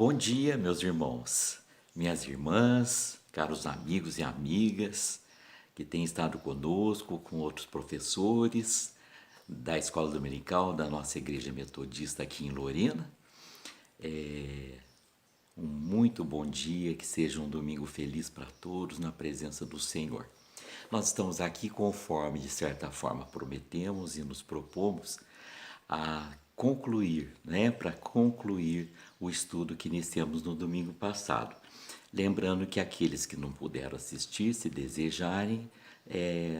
Bom dia, meus irmãos, minhas irmãs, caros amigos e amigas que têm estado conosco, com outros professores da Escola Dominical da nossa Igreja Metodista aqui em Lorena. Um muito bom dia, que seja um domingo feliz para todos na presença do Senhor. Nós estamos aqui conforme, de certa forma, prometemos e nos propomos a concluir, para concluir o estudo que iniciamos no domingo passado. Lembrando que aqueles que não puderam assistir, se desejarem,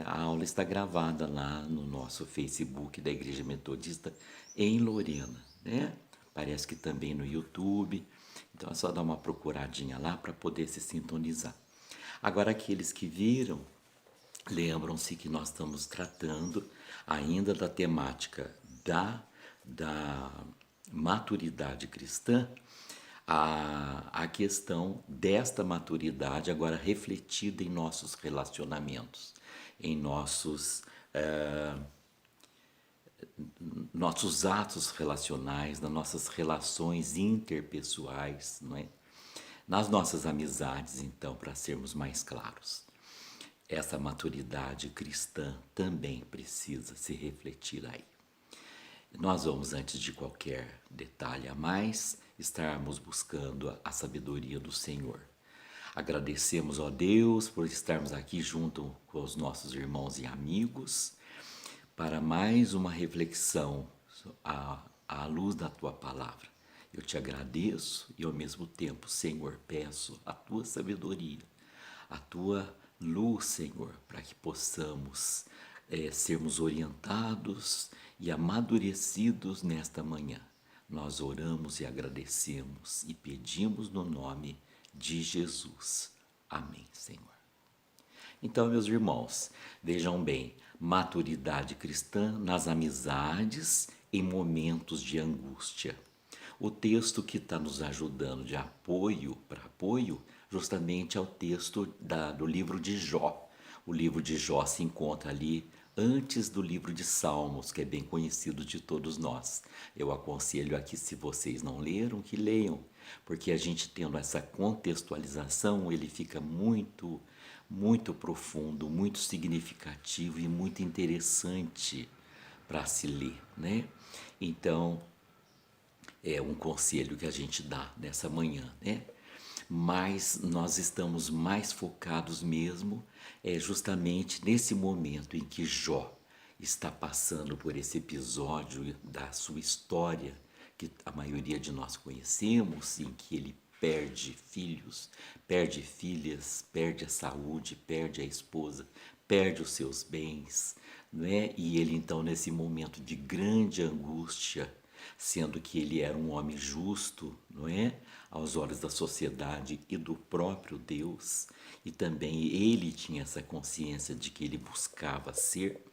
a aula está gravada lá no nosso Facebook da Igreja Metodista em Lorena, né? Parece que também no YouTube. Então é só dar uma procuradinha lá para poder se sintonizar. Agora, aqueles que viram, lembram-se que nós estamos tratando ainda da temática da maturidade cristã, a questão desta maturidade agora refletida em nossos relacionamentos, em nossos atos relacionais, nas nossas relações interpessoais, não é? Nas nossas amizades, então, para sermos mais claros. Essa maturidade cristã também precisa se refletir aí. Nós vamos, antes de qualquer detalhe a mais, estarmos buscando a sabedoria do Senhor. Agradecemos, ó Deus, por estarmos aqui junto com os nossos irmãos e amigos para mais uma reflexão à luz da Tua Palavra. Eu te agradeço e, ao mesmo tempo, Senhor, peço a Tua sabedoria, a Tua luz, Senhor, para que possamos sermos orientados e amadurecidos nesta manhã. Nós oramos e agradecemos e pedimos no nome de Jesus. Amém, Senhor. Então, meus irmãos, vejam bem, maturidade cristã nas amizades em momentos de angústia. O texto que está nos ajudando de apoio, para apoio, justamente é o texto do livro de Jó. O livro de Jó se encontra ali antes do livro de Salmos, que é bem conhecido de todos nós. Eu aconselho aqui, se vocês não leram, que leiam, porque a gente tendo essa contextualização, ele fica muito, muito profundo, muito significativo e muito interessante para se ler, né? Então, é um conselho que a gente dá nessa manhã, né? Mas nós estamos mais focados mesmo justamente nesse momento em que Jó está passando por esse episódio da sua história, que a maioria de nós conhecemos, em que ele perde filhos, perde filhas, perde a saúde, perde a esposa, perde os seus bens, não é? E ele então, nesse momento de grande angústia, sendo que ele era um homem justo, não é? Aos olhos da sociedade e do próprio Deus, e também ele tinha essa consciência de que ele buscava ser,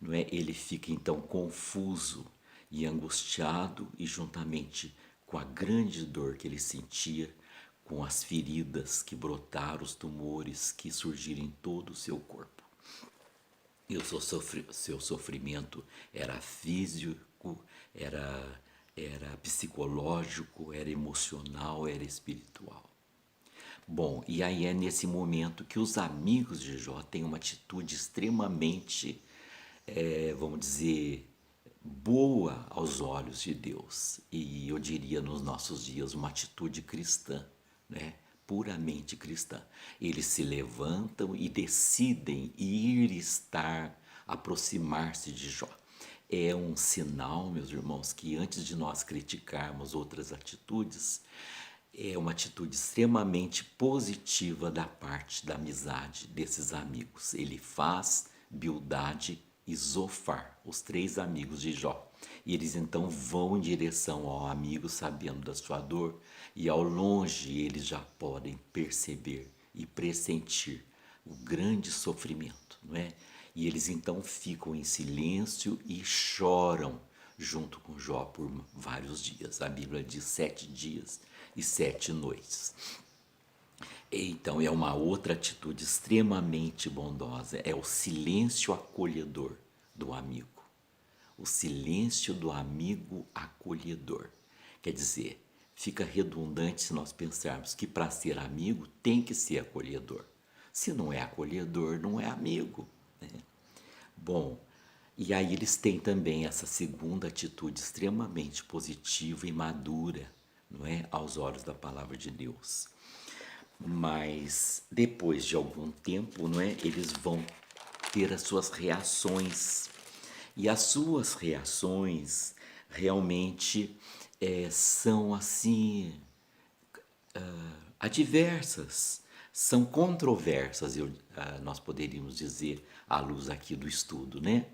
não é? Ele fica então confuso e angustiado, e juntamente com a grande dor que ele sentia, com as feridas que brotaram, os tumores que surgiram em todo o seu corpo. E o seu sofrimento era físico, era psicológico, era emocional, era espiritual. Bom, e aí é nesse momento que os amigos de Jó têm uma atitude extremamente, vamos dizer, boa aos olhos de Deus. E eu diria nos nossos dias uma atitude cristã, né? Puramente cristã. Eles se levantam e decidem aproximar-se de Jó. É um sinal, meus irmãos, que antes de nós criticarmos outras atitudes, é uma atitude extremamente positiva da parte da amizade desses amigos. Ele faz Bildade e Zofar, os três amigos de Jó. E eles então vão em direção ao amigo, sabendo da sua dor, e ao longe eles já podem perceber e pressentir o grande sofrimento, não é? E eles então ficam em silêncio e choram junto com Jó por vários dias. A Bíblia diz 7 dias e 7 noites. Então é uma outra atitude extremamente bondosa, é o silêncio acolhedor do amigo. O silêncio do amigo acolhedor. Quer dizer, fica redundante se nós pensarmos que para ser amigo tem que ser acolhedor. Se não é acolhedor, não é amigo, né? Bom, e aí eles têm também essa segunda atitude extremamente positiva e madura, não é? Aos olhos da palavra de Deus. Mas depois de algum tempo, não é? Eles vão ter as suas reações. E as suas reações realmente são assim adversas, são controversas, nós poderíamos dizer, à luz aqui do estudo, né?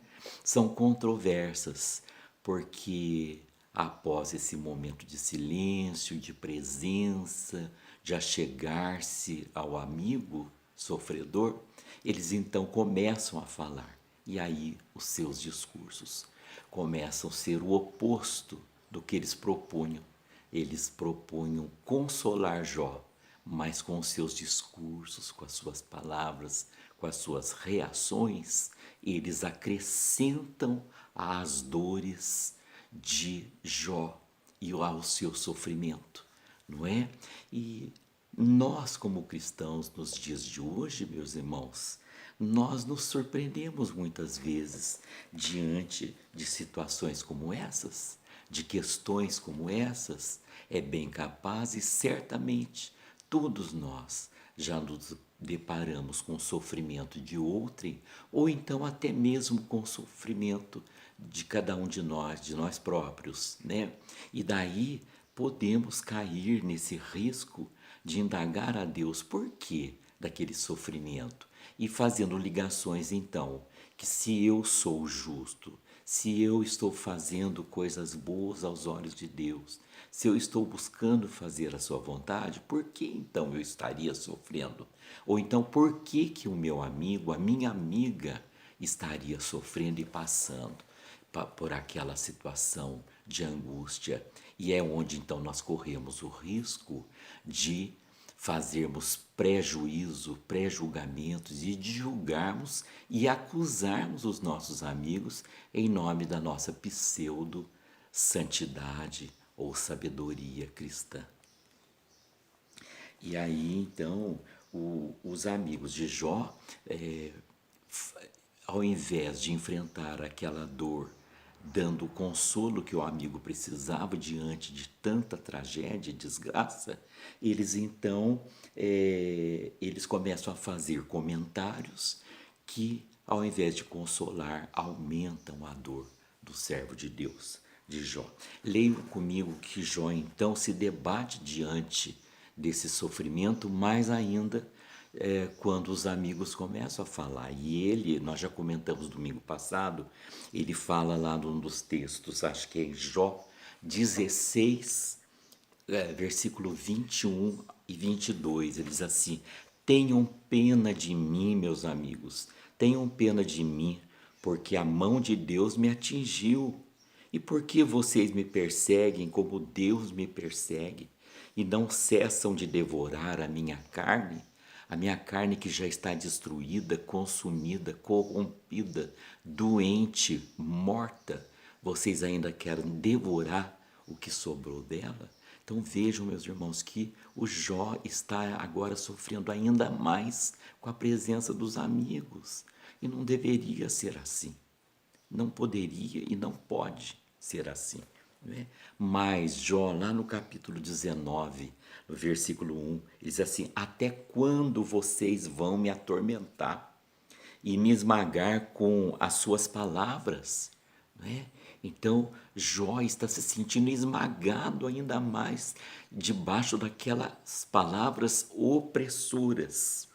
São controversas, porque após esse momento de silêncio, de presença, de achegar-se ao amigo sofredor, eles então começam a falar. E aí os seus discursos começam a ser o oposto do que eles propunham. Eles propunham consolar Jó, mas com os seus discursos, com as suas palavras, com as suas reações, eles acrescentam às dores de Jó e ao seu sofrimento, não é? E nós, como cristãos, nos dias de hoje, meus irmãos, nós nos surpreendemos muitas vezes diante de situações como essas, de questões como essas. É bem capaz e certamente todos nós já nos deparamos com o sofrimento de outrem, ou então até mesmo com o sofrimento de cada um de nós próprios, né? E daí podemos cair nesse risco de indagar a Deus por quê daquele sofrimento e fazendo ligações então, que se eu sou justo, se eu estou fazendo coisas boas aos olhos de Deus, se eu estou buscando fazer a sua vontade, por que então eu estaria sofrendo? Ou então por que que o meu amigo, a minha amiga estaria sofrendo e passando por aquela situação de angústia? E é onde então nós corremos o risco de fazermos pré-juízo, pré-julgamentos e de julgarmos e acusarmos os nossos amigos em nome da nossa pseudo-santidade ou sabedoria cristã. E aí, então, os amigos de Jó, ao invés de enfrentar aquela dor, dando o consolo que o amigo precisava diante de tanta tragédia e desgraça, eles então eles começam a fazer comentários que, ao invés de consolar, aumentam a dor do servo de Deus, de Jó. Leiam comigo que Jó então se debate diante desse sofrimento, mais ainda quando os amigos começam a falar. E ele, nós já comentamos domingo passado, ele fala lá num dos textos, acho que é em Jó 16, versículo 21 e 22, ele diz assim: tenham pena de mim, meus amigos, tenham pena de mim, porque a mão de Deus me atingiu. E por que vocês me perseguem como Deus me persegue, e não cessam de devorar a minha carne que já está destruída, consumida, corrompida, doente, morta? Vocês ainda querem devorar o que sobrou dela? Então vejam, meus irmãos, que o Jó está agora sofrendo ainda mais com a presença dos amigos. E não deveria ser assim. Não poderia e não pode ser assim. Né? Mas Jó, lá no capítulo 19, no versículo 1, ele diz assim: até quando vocês vão me atormentar e me esmagar com as suas palavras? Né? Então, Jó está se sentindo esmagado ainda mais debaixo daquelas palavras opressoras.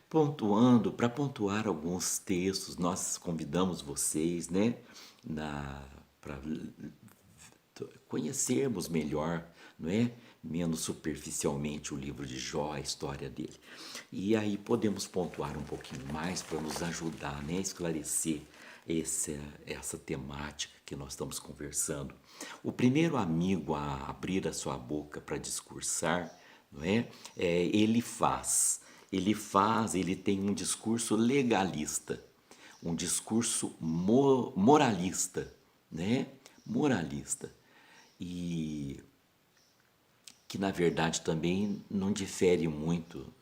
Pontuando, para pontuar alguns textos, nós convidamos vocês, né, para conhecermos melhor, não é? Menos superficialmente o livro de Jó, a história dele. E aí podemos pontuar um pouquinho mais para nos ajudar, né, a esclarecer essa temática que nós estamos conversando. O primeiro amigo a abrir a sua boca para discursar, não é? Ele tem um discurso legalista, um discurso moralista, né? Moralista. E que na verdade também não difere muito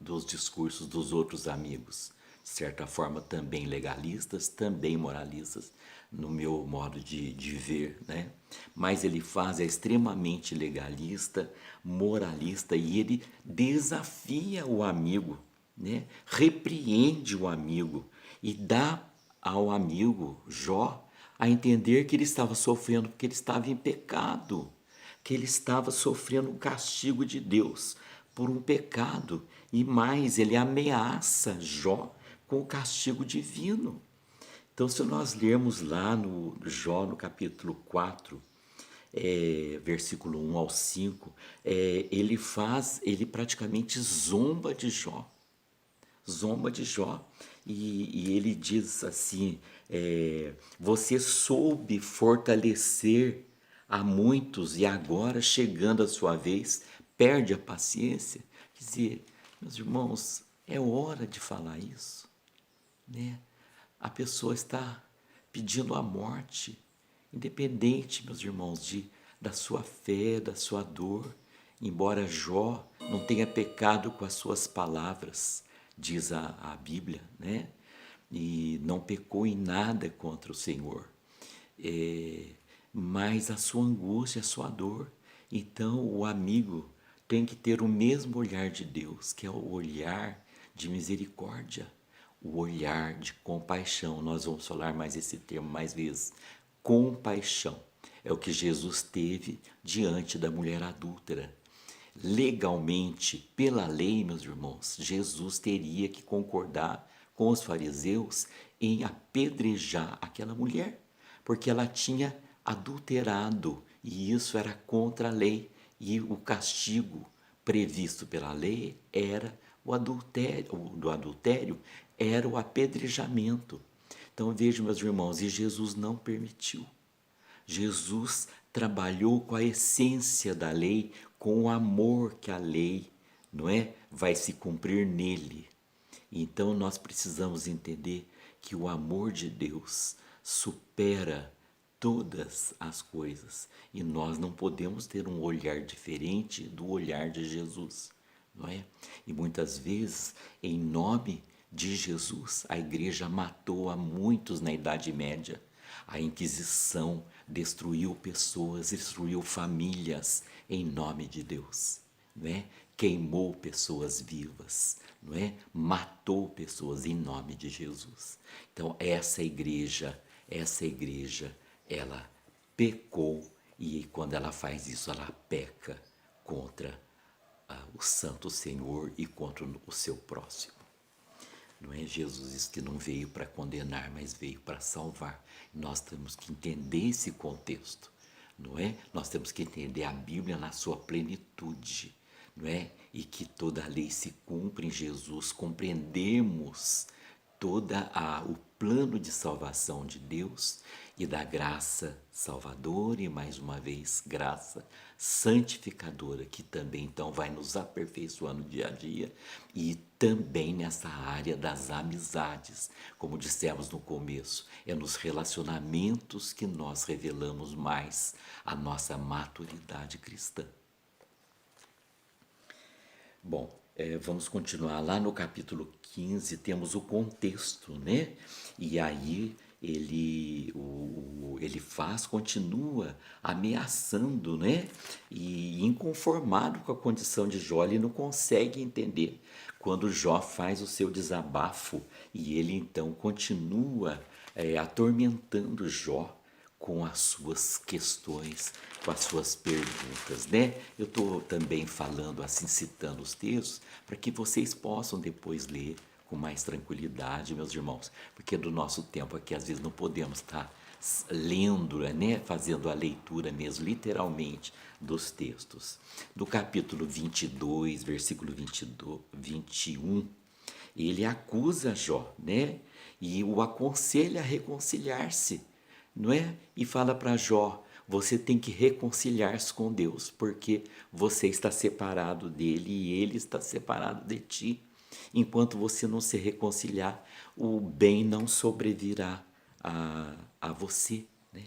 dos discursos dos outros amigos, de certa forma também legalistas, também moralistas, no meu modo de ver, né? Mas ele é extremamente legalista, moralista e ele desafia o amigo, né? Repreende o amigo e dá ao amigo Jó a entender que ele estava sofrendo porque ele estava em pecado, que ele estava sofrendo um castigo de Deus por um pecado. E mais, ele ameaça Jó com o castigo divino. Então, se nós lermos lá no Jó, no capítulo 4, versículo 1 ao 5, ele praticamente zomba de Jó, e ele diz assim, você soube fortalecer a muitos e agora, chegando a sua vez, perde a paciência. Quer dizer, meus irmãos, é hora de falar isso, né? A pessoa está pedindo a morte, independente, meus irmãos, da sua fé, da sua dor. Embora Jó não tenha pecado com as suas palavras, diz a Bíblia, né? E não pecou em nada contra o Senhor. Mas a sua angústia, a sua dor. Então, o amigo tem que ter o mesmo olhar de Deus, que é o olhar de misericórdia, o olhar de compaixão. Nós vamos falar mais esse termo mais vezes. Compaixão é o que Jesus teve diante da mulher adúltera. Legalmente, pela lei, meus irmãos, Jesus teria que concordar com os fariseus em apedrejar aquela mulher, porque ela tinha adulterado e isso era contra a lei. E o castigo previsto pela lei era o adultério, do adultério era o apedrejamento. Então vejam, meus irmãos, e Jesus não permitiu. Jesus trabalhou com a essência da lei, com o amor que a lei, não é, vai se cumprir nele. Então nós precisamos entender que o amor de Deus supera todas as coisas e nós não podemos ter um olhar diferente do olhar de Jesus, não é? E muitas vezes, em nome de Jesus, a igreja matou a muitos na Idade Média. A Inquisição destruiu pessoas, destruiu famílias em nome de Deus, não é? Queimou pessoas vivas, não é? Matou pessoas em nome de Jesus. Então essa igreja, ela pecou e quando ela faz isso, ela peca contra o Santo Senhor e contra o seu próximo. Não é Jesus isso que não veio para condenar, mas veio para salvar. Nós temos que entender esse contexto, não é? Nós temos que entender a Bíblia na sua plenitude, não é? E que toda a lei se cumpre em Jesus, compreendemos o plano de salvação de Deus e da graça salvadora e mais uma vez graça santificadora que também então vai nos aperfeiçoando dia a dia e também nessa área das amizades, como dissemos no começo, é nos relacionamentos que nós revelamos mais a nossa maturidade cristã. Bom, vamos continuar lá no capítulo 15, temos o contexto, né? E aí ele continua ameaçando, né? E inconformado com a condição de Jó, ele não consegue entender quando Jó faz o seu desabafo e ele então continua atormentando Jó com as suas questões, com as suas perguntas, né? Eu estou também falando assim, citando os textos, para que vocês possam depois ler com mais tranquilidade, meus irmãos, porque do nosso tempo aqui às vezes não podemos estar lendo, né? Fazendo a leitura mesmo, literalmente, dos textos. Do capítulo 22, versículo 22, 21, ele acusa Jó, né? E o aconselha a reconciliar-se, não é? E fala para Jó, você tem que reconciliar-se com Deus, porque você está separado dele e ele está separado de ti. Enquanto você não se reconciliar, o bem não sobrevirá a você, né?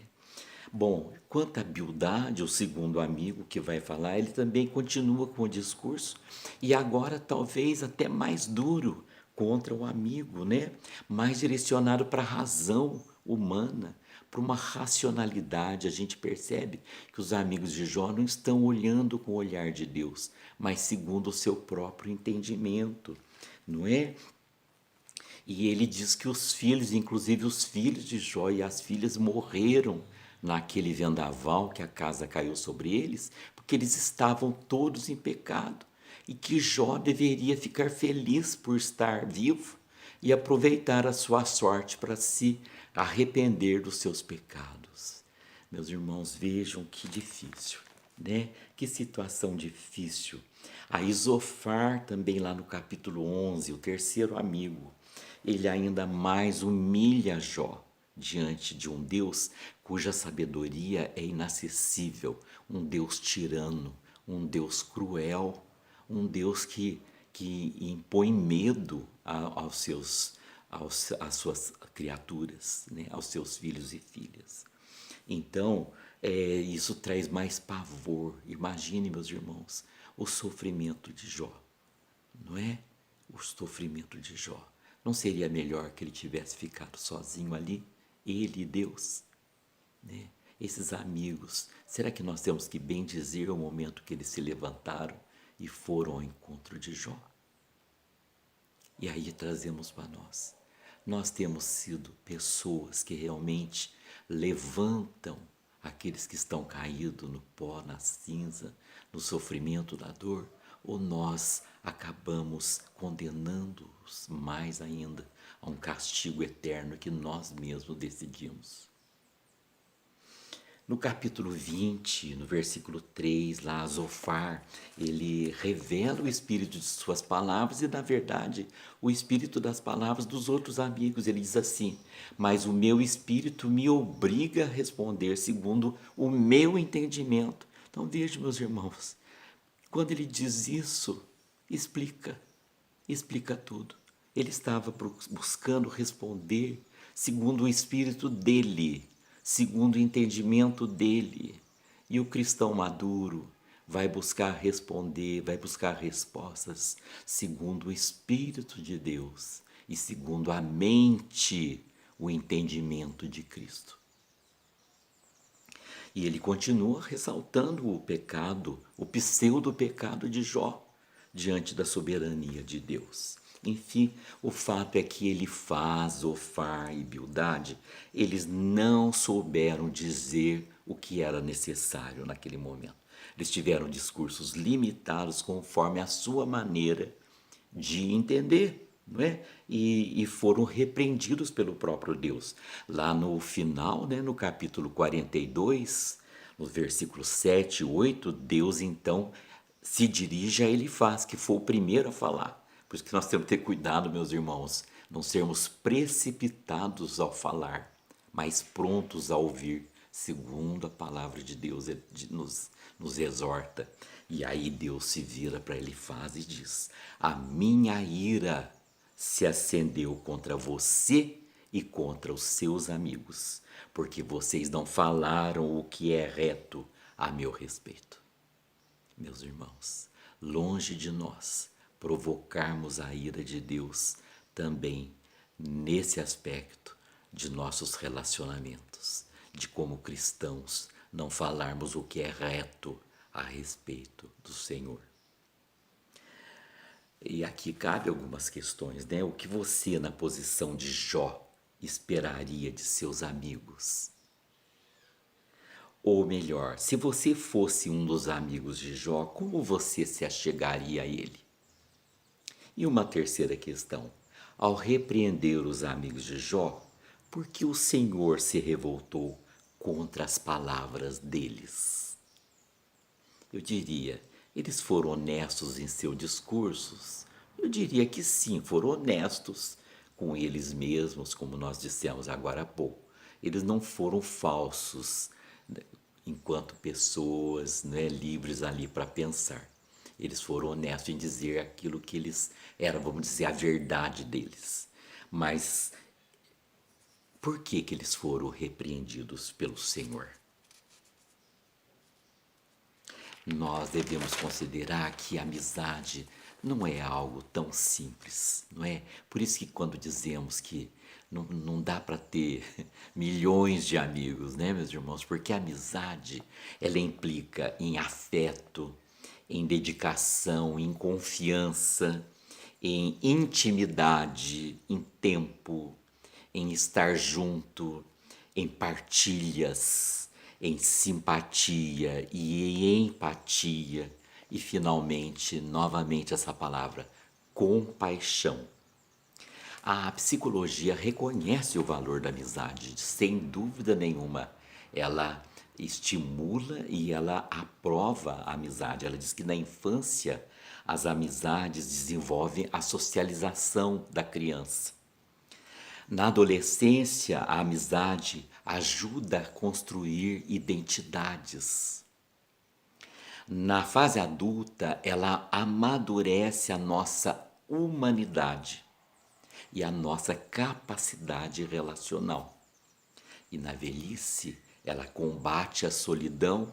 Bom, quanto a Bildade, o segundo amigo que vai falar, ele também continua com o discurso e agora talvez até mais duro contra o amigo, né? Mais direcionado para a razão humana, para uma racionalidade. A gente percebe que os amigos de Jó não estão olhando com o olhar de Deus, mas segundo o seu próprio entendimento, não é? E ele diz que os filhos, inclusive os filhos de Jó e as filhas, morreram naquele vendaval que a casa caiu sobre eles, porque eles estavam todos em pecado. E que Jó deveria ficar feliz por estar vivo e aproveitar a sua sorte para se arrepender dos seus pecados. Meus irmãos, vejam que difícil, né? Que situação difícil. A Isofar, também lá no capítulo 11, o terceiro amigo, ele ainda mais humilha Jó diante de um Deus cuja sabedoria é inacessível, um Deus tirano, um Deus cruel, um Deus que impõe medo às suas criaturas, né? Aos seus filhos e filhas. Então, isso traz mais pavor. Imagine, meus irmãos, o sofrimento de Jó, não é? O sofrimento de Jó. Não seria melhor que ele tivesse ficado sozinho ali, ele e Deus, né? Esses amigos, será que nós temos que bendizer o momento que eles se levantaram e foram ao encontro de Jó? E aí trazemos para nós. Nós temos sido pessoas que realmente levantam aqueles que estão caídos no pó, na cinza, no sofrimento da dor, ou nós acabamos condenando-os mais ainda a um castigo eterno que nós mesmos decidimos. No capítulo 20, no versículo 3, lá Zofar, ele revela o espírito de suas palavras e, na verdade, o espírito das palavras dos outros amigos. Ele diz assim: mas o meu espírito me obriga a responder segundo o meu entendimento. Então vejam, meus irmãos, quando ele diz isso, explica tudo. Ele estava buscando responder segundo o espírito dele, segundo o entendimento dele. E o cristão maduro vai buscar responder, vai buscar respostas segundo o Espírito de Deus e segundo a mente, o entendimento de Cristo. E ele continua ressaltando o pecado, o pseudo-pecado de Jó, diante da soberania de Deus. Enfim, o fato é que ele faz, Ofar e Bildade, eles não souberam dizer o que era necessário naquele momento. Eles tiveram discursos limitados conforme a sua maneira de entender, não é? E foram repreendidos pelo próprio Deus. Lá no final, né, no capítulo 42, no versículo 7 e 8, Deus então se dirige a Elifaz, que foi o primeiro a falar. Por isso que nós temos que ter cuidado, meus irmãos, não sermos precipitados ao falar, mas prontos a ouvir, segundo a palavra de Deus nos exorta. E aí Deus se vira para Elifaz e diz: a minha ira se acendeu contra você e contra os seus amigos, porque vocês não falaram o que é reto a meu respeito. Meus irmãos, longe de nós provocarmos a ira de Deus também nesse aspecto de nossos relacionamentos, de como cristãos não falarmos o que é reto a respeito do Senhor. E aqui cabe algumas questões, né? O que você, na posição de Jó, esperaria de seus amigos? Ou melhor, se você fosse um dos amigos de Jó, como você se achegaria a ele? E uma terceira questão: ao repreender os amigos de Jó, por que o Senhor se revoltou contra as palavras deles? Eu diria, eles foram honestos em seus discursos? Eu diria que sim, foram honestos com eles mesmos, como nós dissemos agora há pouco. Eles não foram falsos, né, enquanto pessoas, né, livres ali para pensar. Eles foram honestos em dizer aquilo que eles eram, vamos dizer, a verdade deles. Mas por que eles foram repreendidos pelo Senhor? nós devemos considerar que a amizade não é algo tão simples, não é? Por isso que quando dizemos que não dá para ter milhões de amigos, né, meus irmãos? Porque a amizade, ela implica em afeto, em dedicação, em confiança, em intimidade, em tempo, em estar junto, em partilhas, em simpatia e em empatia e finalmente, novamente essa palavra, compaixão. A psicologia reconhece o valor da amizade, sem dúvida nenhuma. Ela estimula e ela aprova a amizade. Ela diz que na infância as amizades desenvolvem a socialização da criança. Na adolescência, a amizade ajuda a construir identidades. Na fase adulta, ela amadurece a nossa humanidade e a nossa capacidade relacional. E na velhice, ela combate a solidão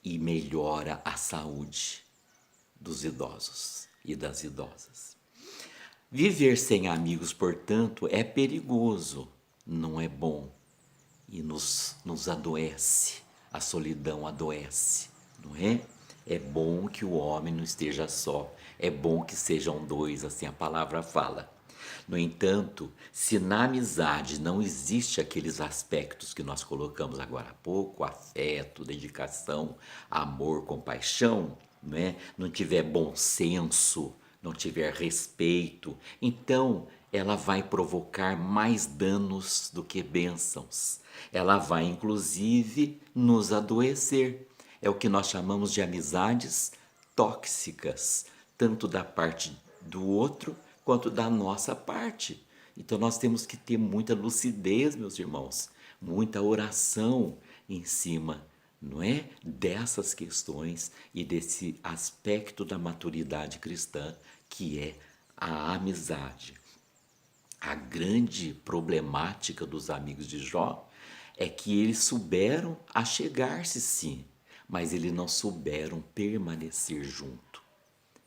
e melhora a saúde dos idosos e das idosas. Viver sem amigos, portanto, é perigoso, não é bom e nos adoece. A solidão adoece, não é? É bom que o homem não esteja só, é bom que sejam dois, assim a palavra fala. No entanto, se na amizade não existe aqueles aspectos que nós colocamos agora há pouco, afeto, dedicação, amor, compaixão, né? Não tiver bom senso, não tiver respeito, então ela vai provocar mais danos do que bênçãos. Ela vai, inclusive, nos adoecer. É o que nós chamamos de amizades tóxicas, tanto da parte do outro quanto da nossa parte. Então nós temos que ter muita lucidez, meus irmãos, muita oração em cima, não é, dessas questões e desse aspecto da maturidade cristã que é a amizade. A grande problemática dos amigos de Jó é que eles souberam achegar-se sim, mas eles não souberam permanecer junto,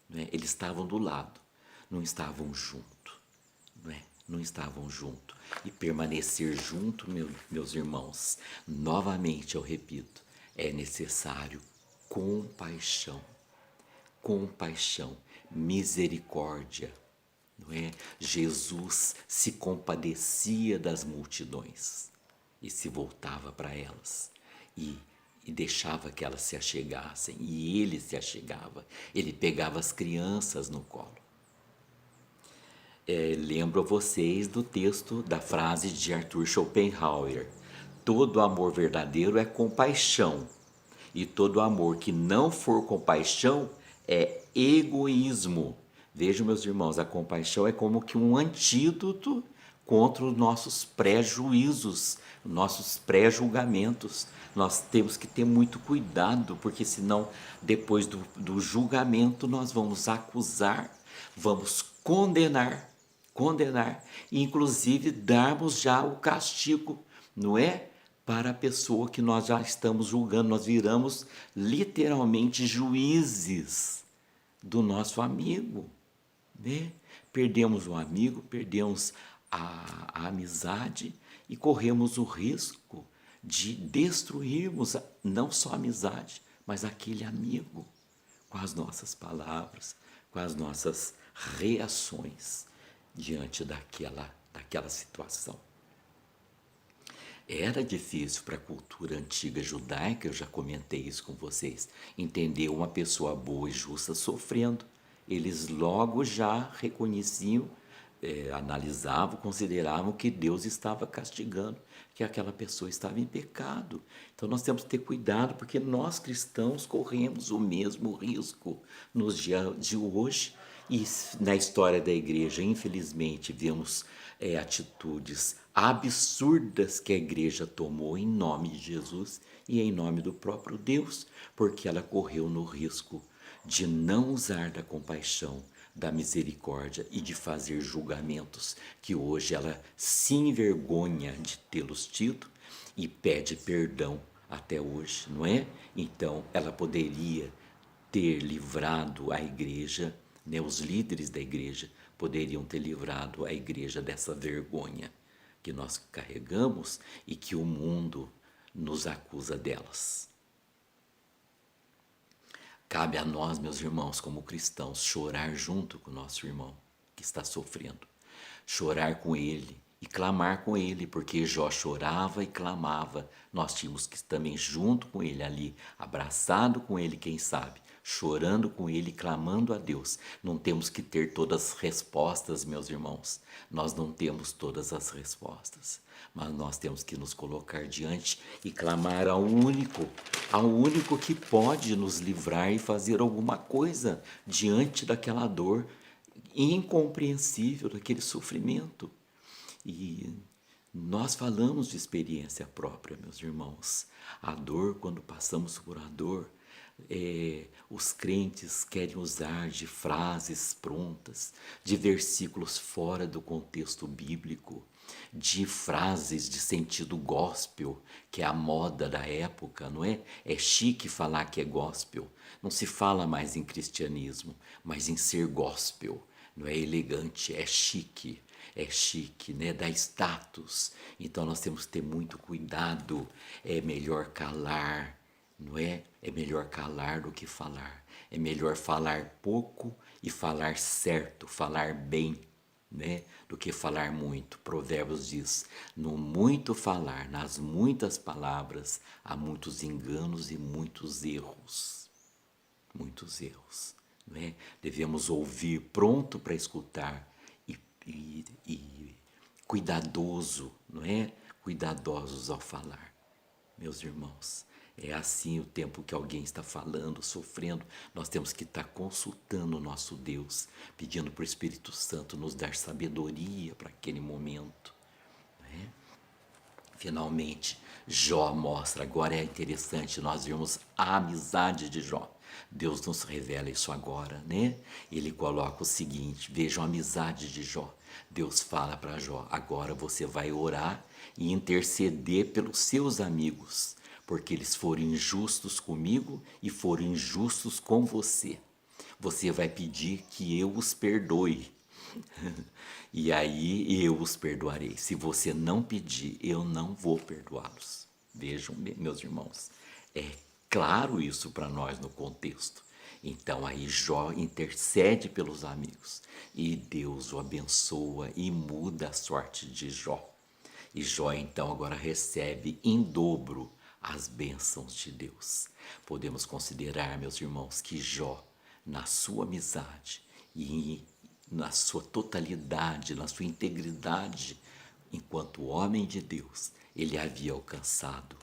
né? Eles estavam do lado, não estavam junto, né? Não estavam junto. E permanecer junto, meus irmãos, novamente eu repito, é necessário compaixão, compaixão, misericórdia, não é? Jesus se compadecia das multidões e se voltava para elas e deixava que elas se achegassem, e ele se achegava, ele pegava as crianças no colo. Lembro a vocês do texto da frase de Arthur Schopenhauer: todo amor verdadeiro é compaixão, e todo amor que não for compaixão é egoísmo. Vejam, meus irmãos, a compaixão é como que um antídoto contra os nossos pré-juízos, nossos pré-julgamentos. Nós temos que ter muito cuidado, porque senão, depois do julgamento, nós vamos acusar, vamos condenar e inclusive darmos já o castigo, não é? Para a pessoa que nós já estamos julgando, nós viramos literalmente juízes do nosso amigo, né? Perdemos o amigo, perdemos a amizade e corremos o risco de destruirmos não só a amizade, mas aquele amigo, com as nossas palavras, com as nossas reações diante daquela situação. Era difícil para a cultura antiga judaica, eu já comentei isso com vocês, entender uma pessoa boa e justa sofrendo. Eles logo já reconheciam, analisavam, consideravam que Deus estava castigando, que aquela pessoa estava em pecado. Então nós temos que ter cuidado, porque nós cristãos corremos o mesmo risco nos dias de hoje. E na história da igreja, infelizmente, vemos atitudes absurdas que a igreja tomou em nome de Jesus e em nome do próprio Deus, porque ela correu no risco de não usar da compaixão, da misericórdia e de fazer julgamentos que hoje ela se envergonha de tê-los tido e pede perdão até hoje, não é? Então, ela poderia ter livrado a igreja, né? Os líderes da igreja poderiam ter livrado a igreja dessa vergonha que nós carregamos e que o mundo nos acusa delas. Cabe a nós, meus irmãos, como cristãos, chorar junto com o nosso irmão que está sofrendo. Chorar com ele e clamar com ele, porque Jó chorava e clamava. Nós tínhamos que também junto com ele ali, abraçado com ele, quem sabe, chorando com ele, clamando a Deus. Não temos que ter todas as respostas, meus irmãos. Nós não temos todas as respostas, mas nós temos que nos colocar diante e clamar ao único que pode nos livrar e fazer alguma coisa diante daquela dor incompreensível, daquele sofrimento. E nós falamos de experiência própria, meus irmãos. A dor, quando passamos por a dor, os crentes querem usar de frases prontas, de versículos fora do contexto bíblico, de frases de sentido gospel, que é a moda da época, não é? É chique falar que é gospel. Não se fala mais em cristianismo, mas em ser gospel. Não é elegante, é chique, né? Dá status. Então nós temos que ter muito cuidado. É melhor calar, não é? É melhor calar do que falar. É melhor falar pouco e falar certo, falar bem, né? Do que falar muito. Provérbios diz: no muito falar, nas muitas palavras, há muitos enganos e muitos erros. Muitos erros, né? Devemos ouvir pronto para escutar e cuidadoso, não é? Cuidadosos ao falar. Meus irmãos, é assim o tempo que alguém está falando, sofrendo, nós temos que estar consultando o nosso Deus, pedindo para o Espírito Santo nos dar sabedoria para aquele momento. Né? Finalmente, Jó mostra, agora é interessante nós vermos a amizade de Jó. Deus nos revela isso agora, né? Ele coloca o seguinte, vejam a amizade de Jó. Deus fala para Jó, agora você vai orar e interceder pelos seus amigos, porque eles foram injustos comigo e foram injustos com você. Você vai pedir que eu os perdoe. E aí eu os perdoarei. Se você não pedir, eu não vou perdoá-los. Vejam, meus irmãos, é claro isso para nós no contexto. Então aí Jó intercede pelos amigos e Deus o abençoa e muda a sorte de Jó. E Jó então agora recebe em dobro as bênçãos de Deus. Podemos considerar, meus irmãos, que Jó, na sua amizade e na sua totalidade, na sua integridade, enquanto homem de Deus, ele havia alcançado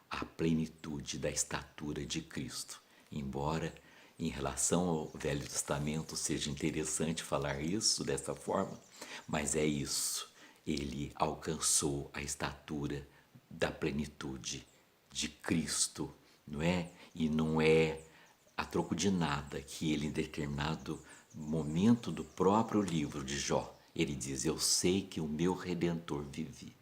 a plenitude da estatura de Cristo. Embora em relação ao Velho Testamento seja interessante falar isso dessa forma, mas é isso. Ele alcançou a estatura da plenitude de Cristo, não é? E não é a troco de nada que ele, em determinado momento do próprio livro de Jó, ele diz: eu sei que o meu Redentor vive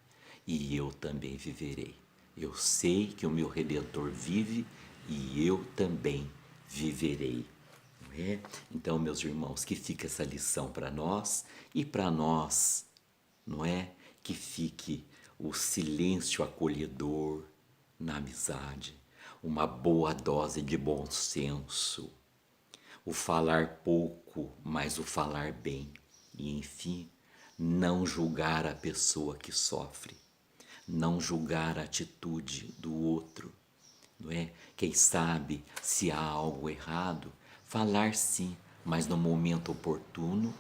e eu também viverei. Eu sei que o meu Redentor vive e eu também viverei. Não é? Então, meus irmãos, que fique essa lição para nós e para nós, não é? Que fique o silêncio acolhedor na amizade, uma boa dose de bom senso, o falar pouco, mas o falar bem. E, enfim, não julgar a pessoa que sofre, não julgar a atitude do outro, não é? Quem sabe, se há algo errado, falar sim, mas no momento oportuno,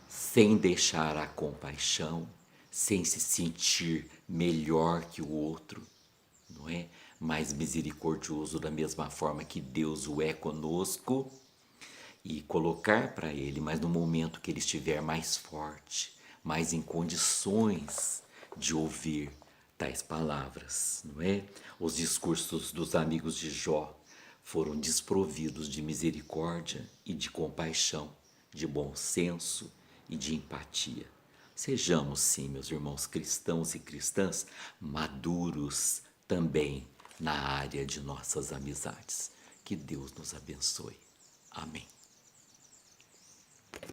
sem deixar a compaixão, sem se sentir melhor que o outro, não é? Mais misericordioso da mesma forma que Deus o é conosco, e colocar para ele, mas no momento que ele estiver mais forte, mais em condições de ouvir tais palavras, não é? Os discursos dos amigos de Jó foram desprovidos de misericórdia e de compaixão, de bom senso e de empatia. Sejamos, sim, meus irmãos cristãos e cristãs, maduros também na área de nossas amizades. Que Deus nos abençoe. Amém.